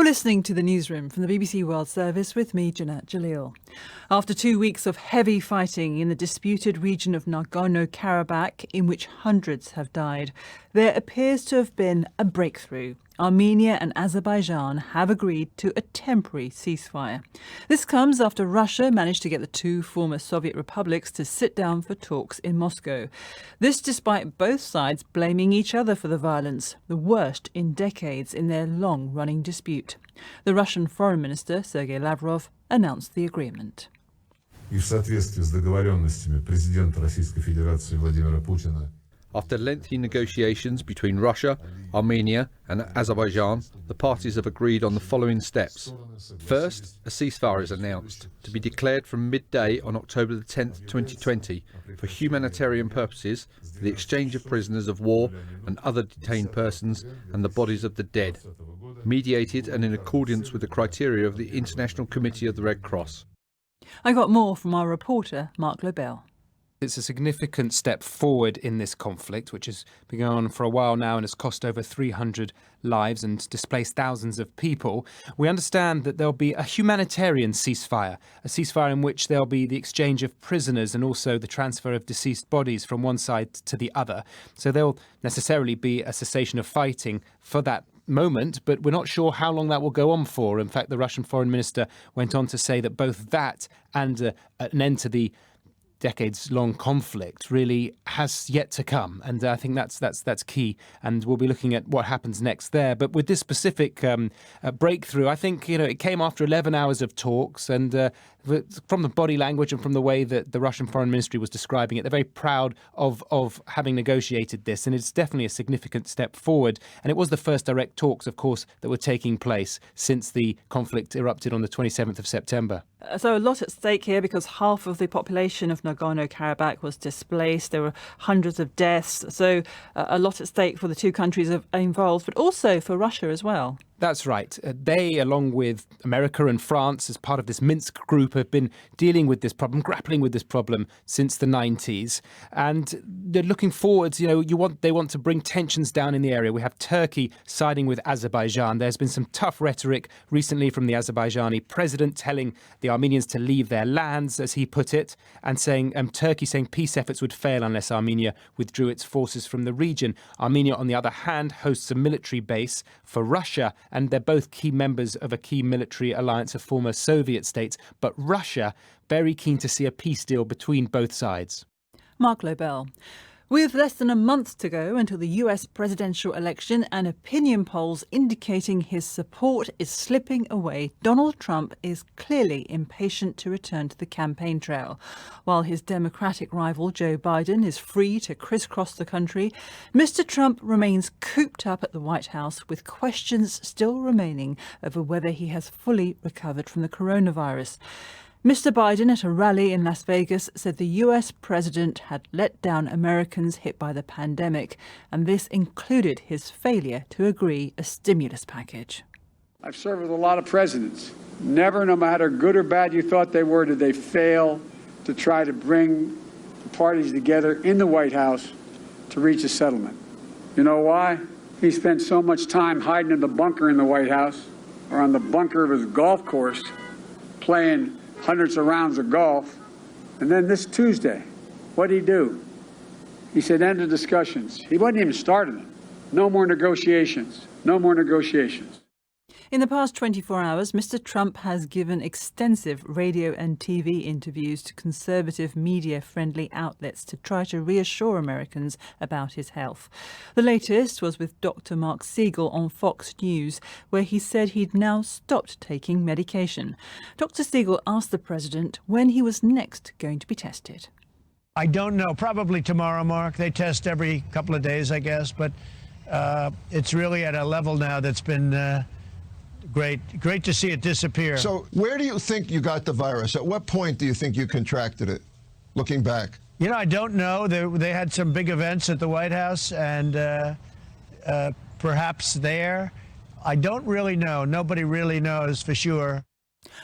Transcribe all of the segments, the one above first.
listening to the newsroom from the BBC World Service with me, Jeanette Jalil. After 2 weeks of heavy fighting in the disputed region of Nagorno-Karabakh, in which hundreds have died, there appears to have been a breakthrough. Armenia and Azerbaijan have agreed to a temporary ceasefire. This comes after Russia managed to get the two former Soviet republics to sit down for talks in Moscow. This despite both sides blaming each other for the violence, the worst in decades in their long-running dispute. The Russian Foreign Minister, Sergei Lavrov, announced the agreement. И в соответствии с договоренностями президента Российской Федерации Владимира Путина. After lengthy negotiations between Russia, Armenia and Azerbaijan, the parties have agreed on the following steps. First, a ceasefire is announced, to be declared from midday on October the 10th, 2020, for humanitarian purposes, for the exchange of prisoners of war and other detained persons and the bodies of the dead, mediated and in accordance with the criteria of the International Committee of the Red Cross. I got more from our reporter, Mark Lobel. It's a significant step forward in this conflict, which has been going on for a while now and has cost over 300 lives and displaced thousands of people. We understand that there'll be a humanitarian ceasefire, a ceasefire in which there'll be the exchange of prisoners and also the transfer of deceased bodies from one side to the other. So there'll necessarily be a cessation of fighting for that moment, but we're not sure how long that will go on for. In fact, the Russian foreign minister went on to say that both that and an end to the decades-long conflict really has yet to come, and I think that's key. And we'll be looking at what happens next there. But with this specific breakthrough, I think it came after 11 hours of talks, and from the body language and from the way that the Russian Foreign Ministry was describing it, they're very proud of having negotiated this, and it's definitely a significant step forward. And it was the first direct talks, of course, that were taking place since the conflict erupted on the 27th of September. So a lot at stake here because half of the population of Nagorno-Karabakh was displaced. There were hundreds of deaths. So a lot at stake for the two countries involved, but also for Russia as well. That's right. They, along with America and France, as part of this Minsk group, have been dealing with this problem, grappling with this problem since the 90s. And they're looking forwards, they want to bring tensions down in the area. We have Turkey siding with Azerbaijan. There's been some tough rhetoric recently from the Azerbaijani president telling the Armenians to leave their lands, as he put it, and saying Turkey saying peace efforts would fail unless Armenia withdrew its forces from the region. Armenia, on the other hand, hosts a military base for Russia, and they're both key members of a key military alliance of former Soviet states. But Russia, very keen to see a peace deal between both sides. Mark Lobel. With less than a month to go until the US presidential election and opinion polls indicating his support is slipping away, Donald Trump is clearly impatient to return to the campaign trail. While his Democratic rival Joe Biden is free to crisscross the country, Mr. Trump remains cooped up at the White House with questions still remaining over whether he has fully recovered from the coronavirus. Mr. Biden, at a rally in Las Vegas, said the US president had let down Americans hit by the pandemic, and this included his failure to agree a stimulus package. I've served with a lot of presidents. Never, no matter good or bad you thought they were, did they fail to try to bring the parties together in the White House to reach a settlement. You know why? He spent so much time hiding in the bunker in the White House or on the bunker of his golf course playing hundreds of rounds of golf. And then this Tuesday, what did he do? He said, end of discussions. He wasn't even starting them. No more negotiations. No more negotiations. In the past 24 hours, Mr. Trump has given extensive radio and TV interviews to conservative media-friendly outlets to try to reassure Americans about his health. The latest was with Dr. Mark Siegel on Fox News, where he said he'd now stopped taking medication. Dr. Siegel asked the president when he was next going to be tested. I don't know. Probably tomorrow, Mark. They test every couple of days, I guess. But it's really at a level now that's been great to see it disappear. So where do you think you got the virus? At what point do you think you contracted it, looking back? I don't know. They had some big events at the White House, and perhaps there. I don't really know. Nobody really knows for sure.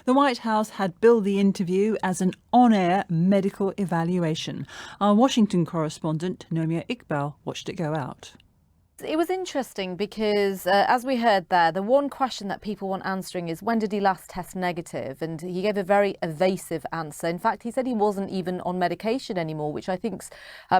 The White House had billed the interview as an on-air medical evaluation. Our Washington correspondent, Nomia Iqbal, watched it go out. It was interesting because, as we heard there, the one question that people want answering is when did he last test negative? And he gave a very evasive answer. In fact, he said he wasn't even on medication anymore, which I think's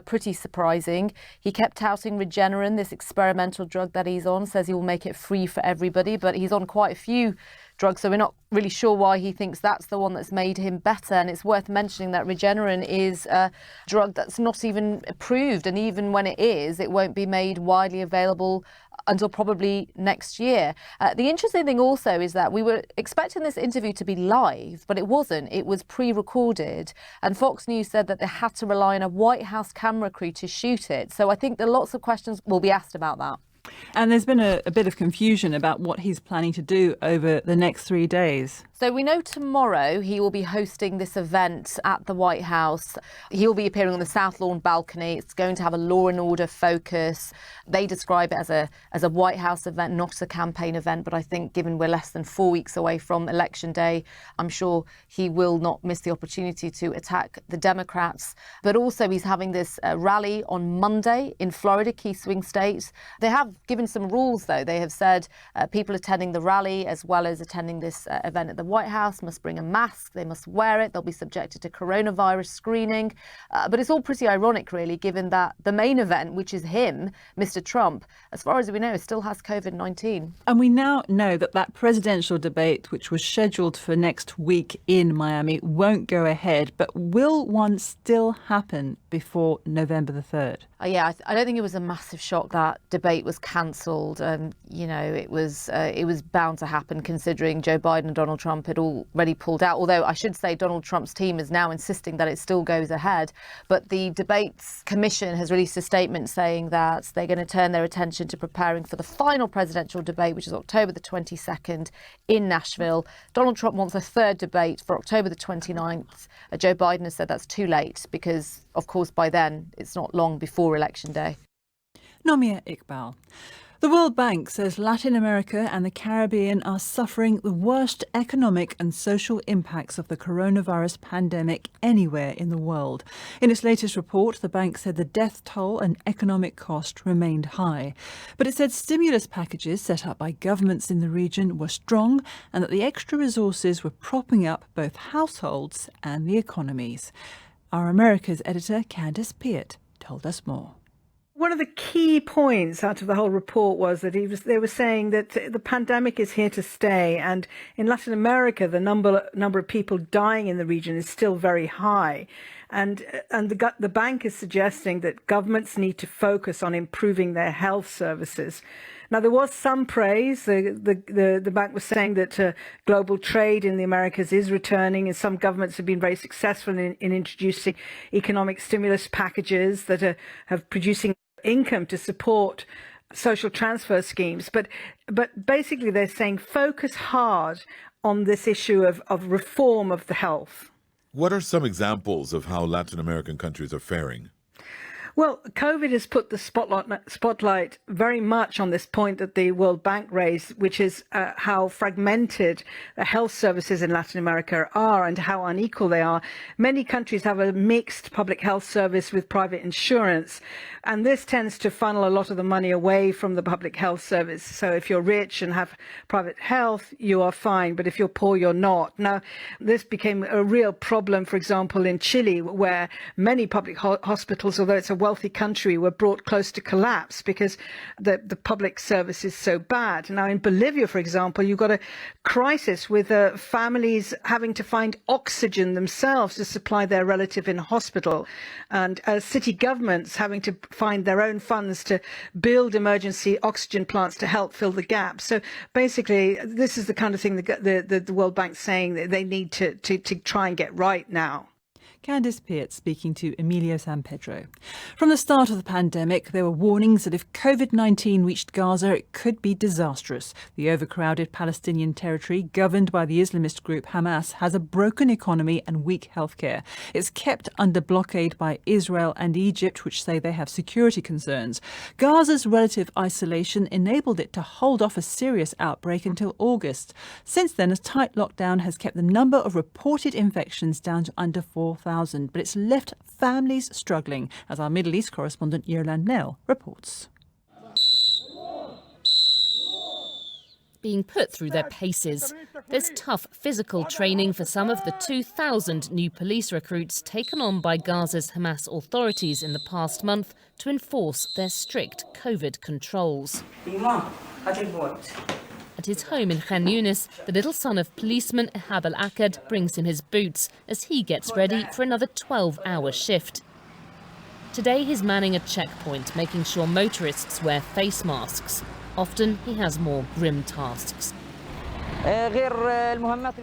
pretty surprising. He kept touting Regeneron, this experimental drug that he's on, says he will make it free for everybody, but he's on quite a few drugs, so we're not really sure why he thinks that's the one that's made him better. And it's worth mentioning that Regeneron is a drug that's not even approved, and even when it is, it won't be made widely available until probably next year. The interesting thing also is that we were expecting this interview to be live, but it wasn't. It was pre-recorded, and Fox News said that they had to rely on a White House camera crew to shoot it. So I think that lots of questions will be asked about that. And there's been a bit of confusion about what he's planning to do over the next 3 days. So we know tomorrow he will be hosting this event at the White House. He will be appearing on the South Lawn balcony. It's going to have a law and order focus. They describe it as a White House event, not a campaign event. But I think given we're less than 4 weeks away from Election Day, I'm sure he will not miss the opportunity to attack the Democrats. But also he's having this rally on Monday in Florida, key swing state. They have given some rules, though. They have said people attending the rally as well as attending this event at the White House must bring a mask, they must wear it, they'll be subjected to coronavirus screening. But it's all pretty ironic, really, given that the main event, which is him, Mr. Trump, as far as we know, still has COVID-19. And we now know that presidential debate, which was scheduled for next week in Miami, won't go ahead. But will one still happen before November the 3rd? Yeah, I don't think it was a massive shock that debate was cancelled. You know, it was bound to happen considering Joe Biden and Donald Trump had already pulled out. Although I should say Donald Trump's team is now insisting that it still goes ahead. But the Debates Commission has released a statement saying that they're going to turn their attention to preparing for the final presidential debate, which is October the 22nd in Nashville. Donald Trump wants a third debate for October the 29th. Joe Biden has said that's too late because, of course, by then it's not long before Election Day. Nomia Iqbal. The World Bank says Latin America and the Caribbean are suffering the worst economic and social impacts of the coronavirus pandemic anywhere in the world. In its latest report, the bank said the death toll and economic cost remained high. But it said stimulus packages set up by governments in the region were strong and that the extra resources were propping up both households and the economies. Our Americas editor, Candice Peart, told us more. One of the key points out of the whole report was that they were saying that the pandemic is here to stay, and in Latin America the number of people dying in the region is still very high, and the bank is suggesting that governments need to focus on improving their health services. Now, there was some praise. The bank was saying that global trade in the Americas is returning, and some governments have been very successful in introducing economic stimulus packages that have producing income to support social transfer schemes. But basically they're saying focus hard on this issue of reform of the health. What are some examples of how Latin American countries are faring? Well, COVID has put the spotlight very much on this point that the World Bank raised, which is how fragmented the health services in Latin America are and how unequal they are. Many countries have a mixed public health service with private insurance, and this tends to funnel a lot of the money away from the public health service. So if you're rich and have private health, you are fine, but if you're poor, you're not. Now, this became a real problem, for example, in Chile, where many public hospitals, although it's a wealthy country, were brought close to collapse because the public service is so bad. Now, in Bolivia, for example, you've got a crisis with families having to find oxygen themselves to supply their relative in hospital, and city governments having to find their own funds to build emergency oxygen plants to help fill the gap. So basically, this is the kind of thing the World Bank's saying that they need to try and get right now. Candice Peart speaking to Emilio San Pedro. From the start of the pandemic, there were warnings that if COVID-19 reached Gaza, it could be disastrous. The overcrowded Palestinian territory, governed by the Islamist group Hamas, has a broken economy and weak healthcare. It's kept under blockade by Israel and Egypt, which say they have security concerns. Gaza's relative isolation enabled it to hold off a serious outbreak until August. Since then, a tight lockdown has kept the number of reported infections down to under 4,000. But it's left families struggling, as our Middle East correspondent Yerlan Nell reports. being put through their paces. There's tough physical training for some of the 2,000 new police recruits taken on by Gaza's Hamas authorities in the past month to enforce their strict COVID controls. At his home in Khan Yunis, the little son of policeman Ehab al-Akkad brings him his boots as he gets ready for another 12-hour shift. Today he's manning a checkpoint, making sure motorists wear face masks. Often he has more grim tasks.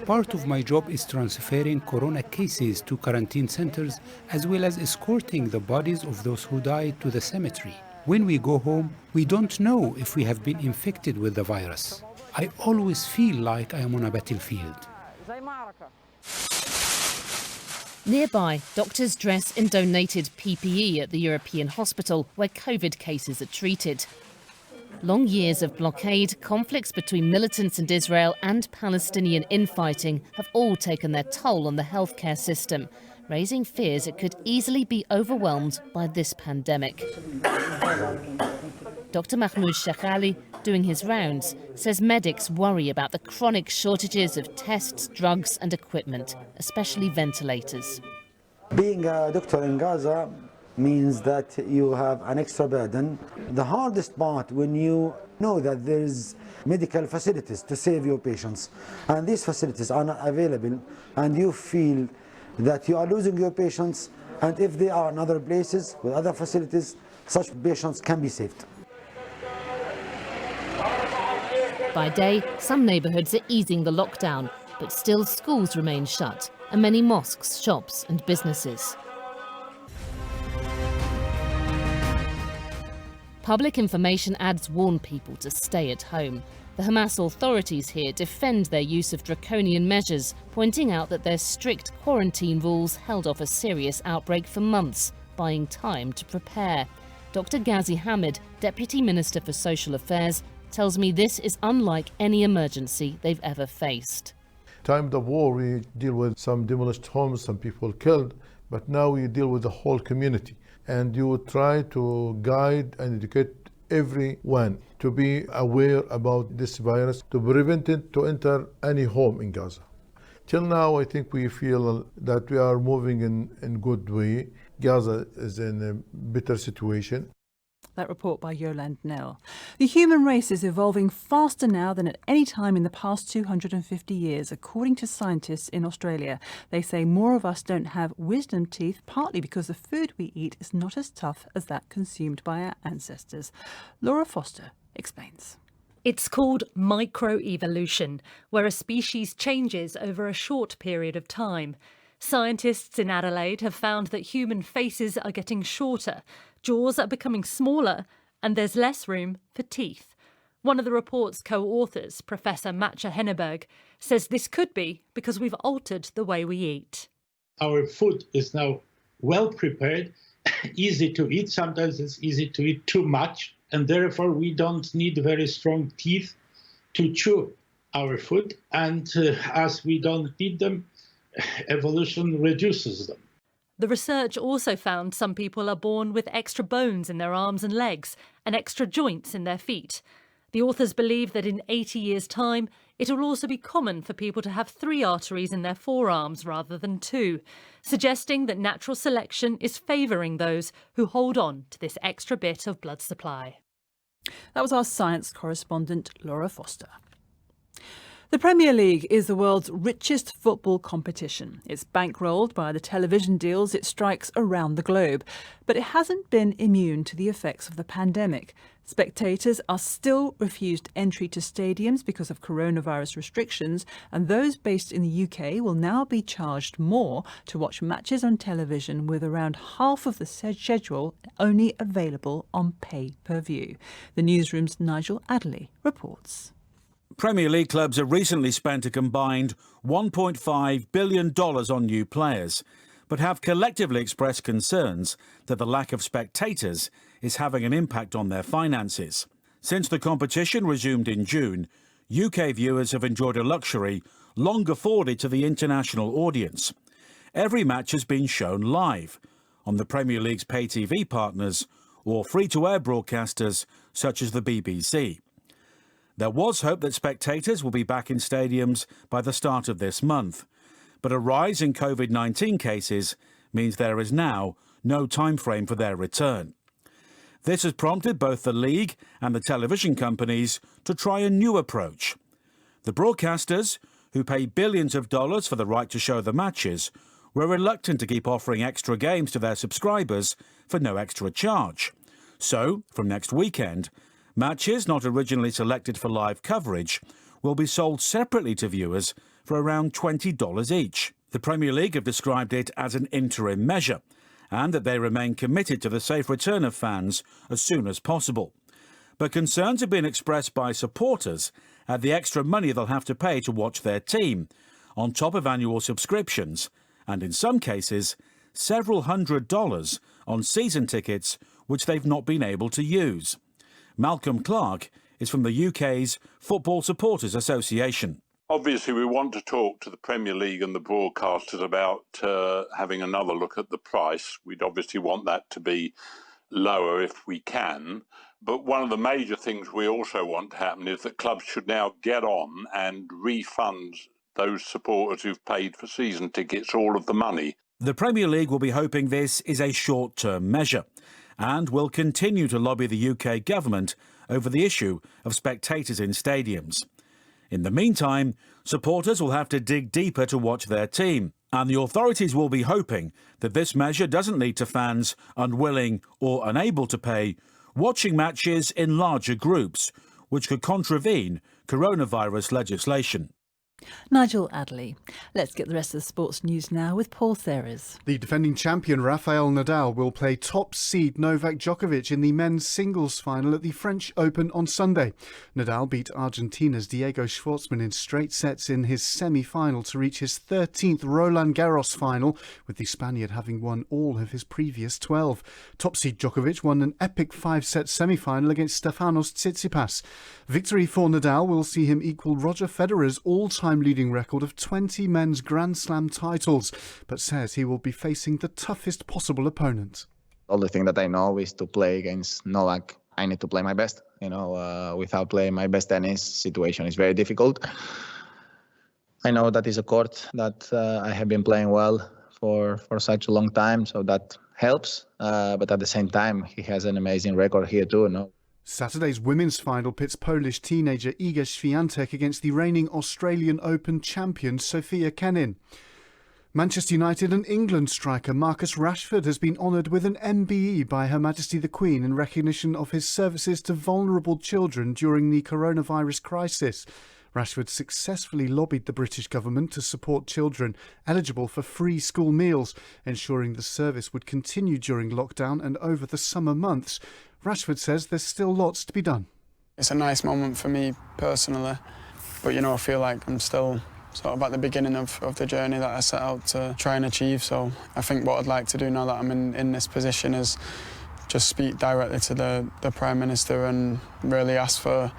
Part of my job is transferring corona cases to quarantine centers, as well as escorting the bodies of those who died to the cemetery. When we go home, we don't know if we have been infected with the virus. I always feel like I am on a battlefield. Nearby, doctors dress in donated PPE at the European hospital where COVID cases are treated. Long years of blockade, conflicts between militants and Israel and Palestinian infighting have all taken their toll on the healthcare system, raising fears it could easily be overwhelmed by this pandemic. Dr. Mahmoud Sheikh Ali, doing his rounds, says medics worry about the chronic shortages of tests, drugs and equipment, especially ventilators. Being a doctor in Gaza means that you have an extra burden. The hardest part when you know that there is medical facilities to save your patients and these facilities are not available and you feel that you are losing your patients, and if they are in other places with other facilities, such patients can be saved. By day, some neighbourhoods are easing the lockdown, but still schools remain shut, and many mosques, shops and businesses. Public information ads warn people to stay at home. The Hamas authorities here defend their use of draconian measures, pointing out that their strict quarantine rules held off a serious outbreak for months, buying time to prepare. Dr. Ghazi Hamid, Deputy Minister for Social Affairs, tells me this is unlike any emergency they've ever faced. Time of the war, we deal with some demolished homes, some people killed, but now we deal with the whole community. And you try to guide and educate everyone to be aware about this virus, to prevent it to enter any home in Gaza. Till now, I think we feel that we are moving in good way. Gaza is in a better situation. That report by Yolande Nell. The human race is evolving faster now than at any time in the past 250 years, according to scientists in Australia. They say more of us don't have wisdom teeth, partly because the food we eat is not as tough as that consumed by our ancestors. Laura Foster explains. It's called microevolution, where a species changes over a short period of time. Scientists in Adelaide have found that human faces are getting shorter, jaws are becoming smaller, and there's less room for teeth. One of the report's co-authors, Professor Matcha Henneberg, says this could be because we've altered the way we eat. Our food is now well prepared, easy to eat. Sometimes it's easy to eat too much, and therefore we don't need very strong teeth to chew our food. And as we don't need them, evolution reduces them. The research also found some people are born with extra bones in their arms and legs and extra joints in their feet. The authors believe that in 80 years' time, it will also be common for people to have 3 arteries in their forearms rather than 2, suggesting that natural selection is favouring those who hold on to this extra bit of blood supply. That was our science correspondent, Laura Foster. The Premier League is the world's richest football competition. It's bankrolled by the television deals it strikes around the globe. But it hasn't been immune to the effects of the pandemic. Spectators are still refused entry to stadiums because of coronavirus restrictions, and those based in the UK will now be charged more to watch matches on television, with around half of the schedule only available on pay-per-view. The newsroom's Nigel Adderley reports. Premier League clubs have recently spent a combined $1.5 billion on new players, but have collectively expressed concerns that the lack of spectators is having an impact on their finances. Since the competition resumed in June, UK viewers have enjoyed a luxury long afforded to the international audience. Every match has been shown live on the Premier League's pay TV partners or free-to-air broadcasters such as the BBC. There was hope that spectators will be back in stadiums by the start of this month, but a rise in COVID-19 cases means there is now no time frame for their return. This has prompted both the league and the television companies to try a new approach. The broadcasters, who pay billions of dollars for the right to show the matches, were reluctant to keep offering extra games to their subscribers for no extra charge. So, from next weekend, matches not originally selected for live coverage will be sold separately to viewers for around $20 each. The Premier League have described it as an interim measure, and that they remain committed to the safe return of fans as soon as possible. But concerns have been expressed by supporters at the extra money they'll have to pay to watch their team, on top of annual subscriptions, and in some cases, several $100s on season tickets which they've not been able to use. Malcolm Clark is from the UK's Football Supporters Association. Obviously, we want to talk to the Premier League and the broadcasters about having another look at the price. We'd obviously want that to be lower if we can. But one of the major things we also want to happen is that clubs should now get on and refund those supporters who've paid for season tickets all of the money. The Premier League will be hoping this is a short-term measure and will continue to lobby the UK government over the issue of spectators in stadiums. In the meantime, supporters will have to dig deeper to watch their team, and the authorities will be hoping that this measure doesn't lead to fans unwilling or unable to pay, watching matches in larger groups, which could contravene coronavirus legislation. Nigel Adderley. Let's get the rest of the sports news now with Paul Serres. The defending champion Rafael Nadal will play top seed Novak Djokovic in the men's singles final at the French Open on Sunday. Nadal beat Argentina's Diego Schwartzman in straight sets in his semi-final to reach his 13th Roland Garros final, with the Spaniard having won all of his previous 12. Top seed Djokovic won an epic 5-set semi-final against Stefanos Tsitsipas. Victory for Nadal will see him equal Roger Federer's all-time leading record of 20 men's Grand Slam titles, but says he will be facing the toughest possible opponent. All the thing that I know is to play against Novak. I need to play my best. Without playing my best tennis, situation is very difficult. I know that is a court that I have been playing well for such a long time, so that helps. But at the same time, he has an amazing record here too. No. Saturday's women's final pits Polish teenager Iga Świątek against the reigning Australian Open champion Sofia Kenin. Manchester United and England striker Marcus Rashford has been honoured with an MBE by Her Majesty the Queen in recognition of his services to vulnerable children during the coronavirus crisis. Rashford successfully lobbied the British government to support children eligible for free school meals, ensuring the service would continue during lockdown and over the summer months. Rashford says there's still lots to be done. It's a nice moment for me personally, but I feel like I'm still sort of at the beginning of the journey that I set out to try and achieve. So I think what I'd like to do now that I'm in this position is just speak directly to the Prime Minister and really ask for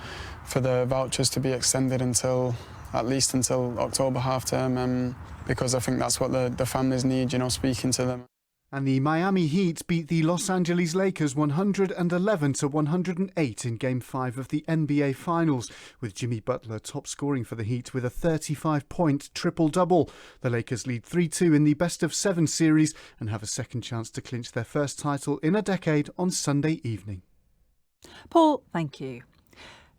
the vouchers to be extended at least until October half term, because I think that's what the families need, speaking to them. And the Miami Heat beat the Los Angeles Lakers 111-108 in Game 5 of the NBA Finals, with Jimmy Butler top scoring for the Heat with a 35-point triple-double. The Lakers lead 3-2 in the best-of-7 series and have a second chance to clinch their first title in a decade on Sunday evening. Paul, thank you.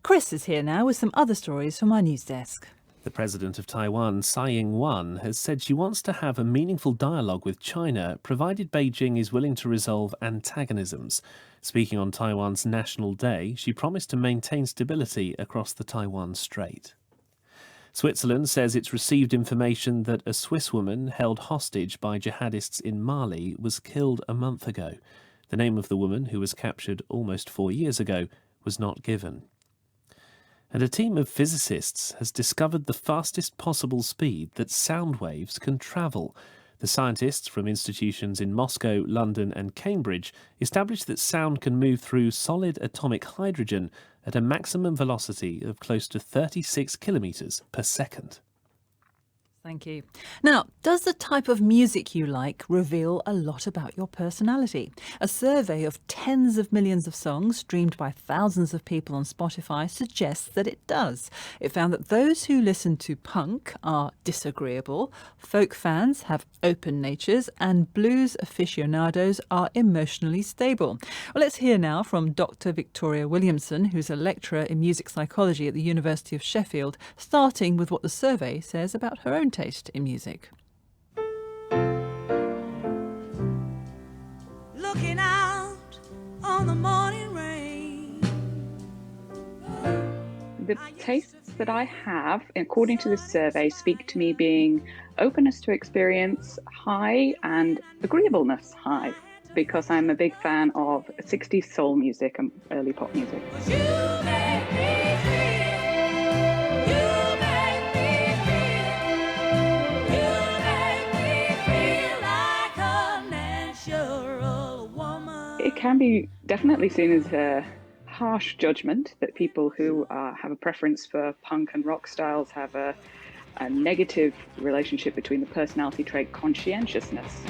Chris is here now with some other stories from our news desk. The president of Taiwan, Tsai Ing-wen, has said she wants to have a meaningful dialogue with China, provided Beijing is willing to resolve antagonisms. Speaking on Taiwan's National Day, she promised to maintain stability across the Taiwan Strait. Switzerland says it's received information that a Swiss woman held hostage by jihadists in Mali was killed a month ago. The name of the woman, who was captured almost 4 years ago, was not given. And a team of physicists has discovered the fastest possible speed that sound waves can travel. The scientists from institutions in Moscow, London and Cambridge established that sound can move through solid atomic hydrogen at a maximum velocity of close to 36 kilometres per second. Thank you. Now, does the type of music you like reveal a lot about your personality? A survey of tens of millions of songs streamed by thousands of people on Spotify suggests that it does. It found that those who listen to punk are disagreeable, folk fans have open natures, and blues aficionados are emotionally stable. Well, let's hear now from Dr. Victoria Williamson, who's a lecturer in music psychology at the University of Sheffield, starting with what the survey says about her own taste in music. Looking out on the morning rain. The tastes that I have, according to this survey, speak to me being openness to experience high and agreeableness high, because I'm a big fan of 60s soul music and early pop music. It can be definitely seen as a harsh judgment that people who have a preference for punk and rock styles have a negative relationship between the personality trait conscientiousness.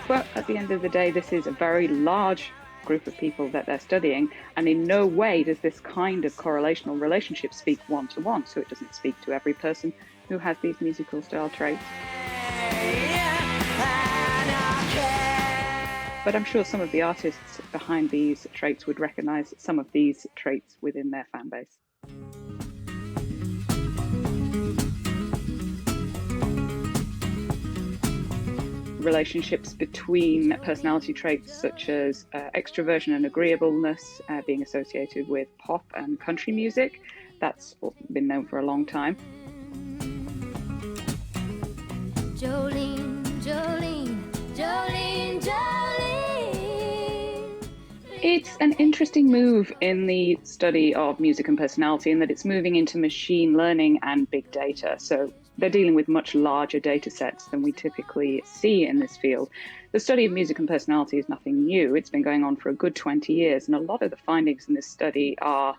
But at the end of the day, this is a very large group of people that they're studying, and in no way does this kind of correlational relationship speak one-to-one, so it doesn't speak to every person who has these musical style traits. But I'm sure some of the artists behind these traits would recognise some of these traits within their fan base. Relationships between personality traits such as extroversion and agreeableness being associated with pop and country music. That's been known for a long time. Jolene, Jolene, Jolene, Jolene. It's an interesting move in the study of music and personality in that it's moving into machine learning and big data. So they're dealing with much larger data sets than we typically see in this field. The study of music and personality is nothing new. It's been going on for a good 20 years, and a lot of the findings in this study are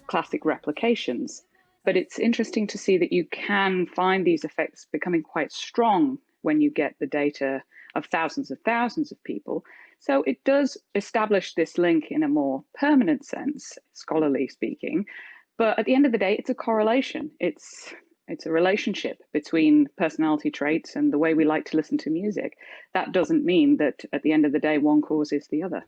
classic replications. But it's interesting to see that you can find these effects becoming quite strong when you get the data of thousands of people. So it does establish this link in a more permanent sense, scholarly speaking. But at the end of the day, it's a correlation. It's a relationship between personality traits and the way we like to listen to music. That doesn't mean that at the end of the day, one causes the other.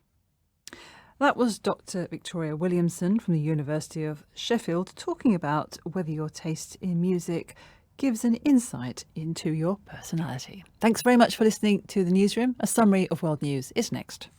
That was Dr. Victoria Williamson from the University of Sheffield talking about whether your taste in music gives an insight into your personality. Thanks very much for listening to The Newsroom. A summary of world news is next.